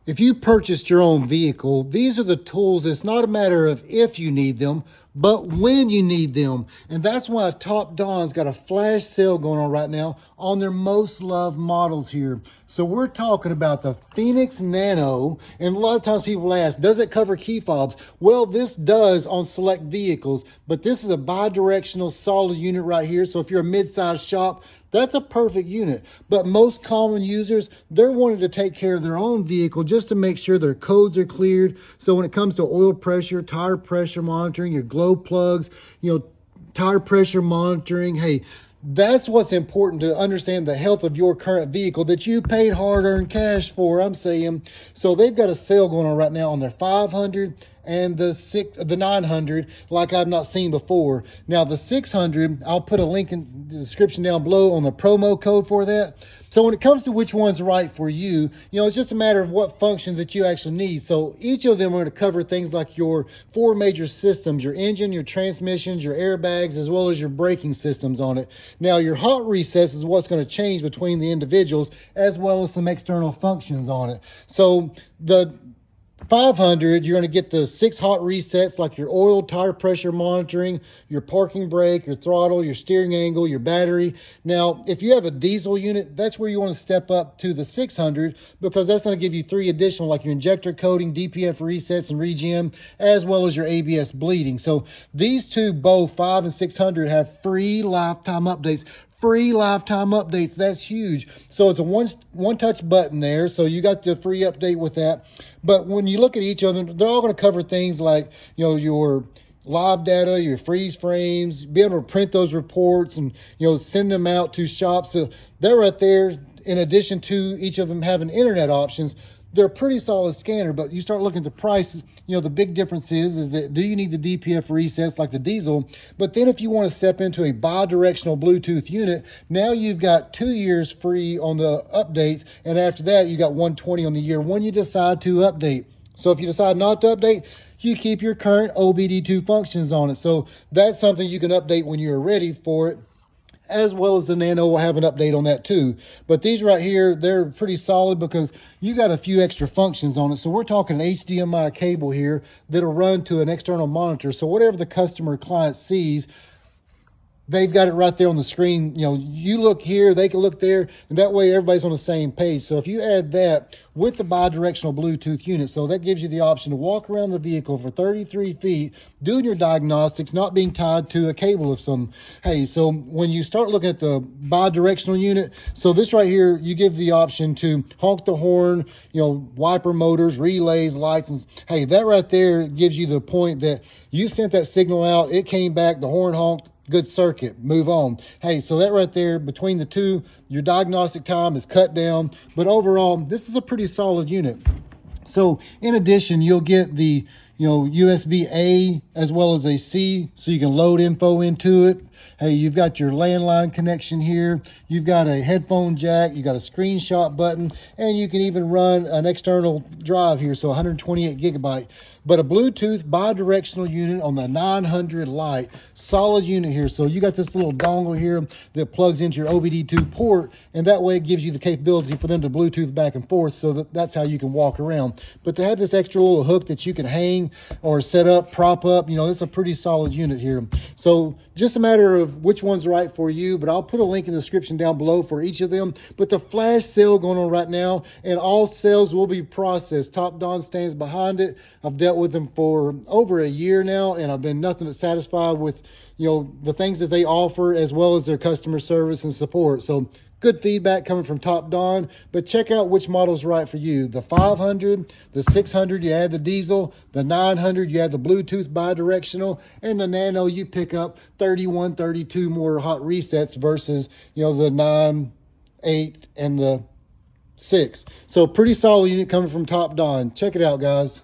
If you purchased your own vehicle, these are the tools. It's not a matter of if you need them, but when you need them. And that's why TOPDON's got a flash sale going on right now on their most loved models here. So we're talking about the Phoenix Nano. And a lot of times people ask, does it cover key fobs? Well, this does on select vehicles, but this is a bi-directional solid unit right here. So if you're a mid-sized shop, that's a perfect unit. But most common users, they're wanting to take care of their own vehicle just to make sure their codes are cleared. So when it comes to oil pressure, tire pressure monitoring, your glow plugs, tire pressure monitoring, hey, that's what's important to understand the health of your current vehicle that you paid hard-earned cash for, I'm saying. So they've got a sale going on right now on their 500 and the 900 like I've not seen before. Now the 600, I'll put a link in the description down below on the promo code for that. So when it comes to which one's right for you, it's just a matter of what function that you actually need. So each of them are going to cover things like your 4 major systems, your engine, your transmissions, your airbags, as well as your braking systems on it. Now your hot resets is what's going to change between the individuals, as well as some external functions on it. So the 500, you're going to get the 6 hot resets like your oil, tire pressure monitoring, your parking brake, your throttle, your steering angle, your battery. Now, if you have a diesel unit, that's where you want to step up to the 600 because that's going to give you 3 additional like your injector coating, DPF resets, and regen, as well as your ABS bleeding. So these two, both 5 and 600, have free lifetime updates. Free lifetime updates. That's huge. So it's a one touch button there. So you got the free update with that. But when you look at each of them, they're all going to cover things like, your live data, your freeze frames, be able to print those reports and, send them out to shops. So they're right there. In addition to each of them having internet options, they're a pretty solid scanner, but you start looking at the price, the big difference is that do you need the DPF resets like the diesel? But then if you want to step into a bi-directional Bluetooth unit, now you've got 2 years free on the updates. And after that, you got 120 on the year when you decide to update. So if you decide not to update, you keep your current OBD2 functions on it. So that's something you can update when you're ready for it, as well as the Nano will have an update on that too. But these right here, they're pretty solid because you got a few extra functions on it. So we're talking an HDMI cable here that'll run to an external monitor. So whatever the customer or client sees, they've got it right there on the screen. You look here, they can look there, and that way everybody's on the same page. So if you add that with the bi-directional Bluetooth unit, so that gives you the option to walk around the vehicle for 33 feet, doing your diagnostics, not being tied to a cable of some. Hey, so when you start looking at the bi-directional unit, so this right here, you give the option to honk the horn, wiper motors, relays, lights, and hey, that right there gives you the point that you sent that signal out, it came back, the horn honked, good circuit, move on. Hey, so that right there, between the two, your diagnostic time is cut down. But overall, this is a pretty solid unit. So in addition, you'll get the USB-A as well as a C, so you can load info into it. Hey, you've got your landline connection here. You've got a headphone jack. You got a screenshot button, and you can even run an external drive here, so 128 gigabyte. But a Bluetooth bi-directional unit on the 900 Lite, solid unit here. So you got this little dongle here that plugs into your OBD2 port, and that way it gives you the capability for them to Bluetooth back and forth, so that's how you can walk around. But to have this extra little hook that you can hang or set up, prop up, that's a pretty solid unit here. So just a matter of which one's right for you, but I'll put a link in the description down below for each of them. But the flash sale going on right now, and all sales will be processed. TOPDON stands behind it. I've dealt with them for over a year now, and I've been nothing but satisfied with the things that they offer, as well as their customer service and support. So good feedback coming from TOPDON, but check out which model's right for you. The 500, the 600, you add the diesel. The 900, you add the Bluetooth bi-directional. And the Nano, you pick up 31, 32 more hot resets versus, the 9, 8, and the 6. So pretty solid unit coming from TOPDON. Check it out, guys.